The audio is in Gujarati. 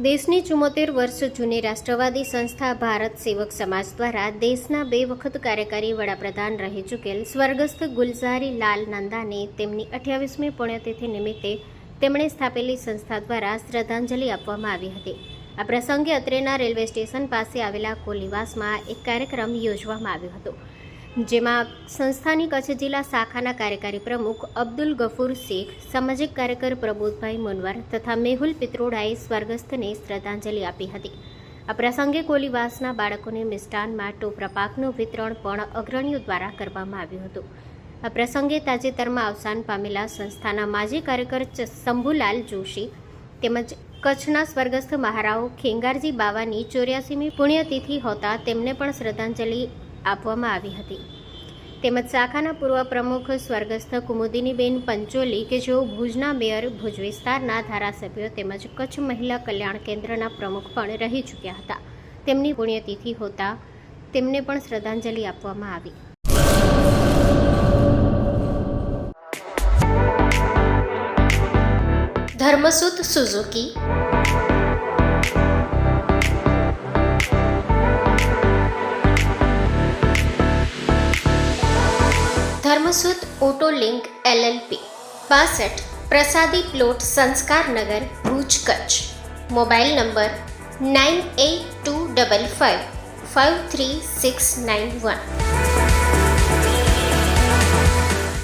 દેશની 74 વર્ષ જૂની રાષ્ટ્રવાદી સંસ્થા ભારત સેવક સમાજ દ્વારા દેશના 2 વખત કાર્યકારી વડાપ્રધાન રહી ચૂકેલ સ્વર્ગસ્થ ગુલઝારી લાલ નંદાને તેમની 28મી પુણ્યતિથિ નિમિત્તે તેમણે સ્થાપેલી સંસ્થા દ્વારા શ્રદ્ધાંજલિ આપવામાં આવી હતી. આ પ્રસંગે અત્રેના રેલવે સ્ટેશન પાસે આવેલા કોલીવાસમાં એક કાર્યક્રમ યોજવામાં આવ્યો હતો, જેમાં સંસ્થાની કચ્છ જિલ્લા શાખાના કાર્યકારી પ્રમુખ અબ્દુલ ગફુર શેખ, સામાજિક કાર્યકર પ્રબોધભાઈ મુનવર તથા મેહુલ પિત્રોડાએ સ્વર્ગસ્થને શ્રદ્ધાંજલિ આપી હતી. આ પ્રસંગે કોલીવાસના બાળકોને મિષ્ટાનમાં ટોપરા પાકનું વિતરણ પણ અગ્રણીઓ દ્વારા કરવામાં આવ્યું હતું. આ પ્રસંગે તાજેતરમાં અવસાન પામેલા સંસ્થાના માજી કાર્યકર શંભુલાલ જોશી તેમજ કચ્છના સ્વર્ગસ્થ મહારાવ ખેંગારજી બાવાની 84મી પુણ્યતિથિ હોતા તેમને પણ શ્રદ્ધાંજલિ આપવામાં આવી હતી. તેમજ શાખાના પૂર્વ પ્રમુખ સ્વર્ગસ્થ કુમુદિનીબેન પંચોલી કે જેઓ ભુજના મેયર, ભુજ વિસ્તારના ધારાસભ્યો તેમજ કચ્છ મહિલા કલ્યાણ કેન્દ્રના પ્રમુખ પણ રહી ચૂક્યા હતા, તેમની પુણ્યતિથિ હોતા તેમને પણ શ્રદ્ધાંજલિ આપવામાં આવી. Dharmasut Suzuki, Dharmasut auto link LLP 62 પ્રસાદી પ્લોટ, સંસ્કાર નગર, ભુજ, કચ્છ. Mobile number 9825553691.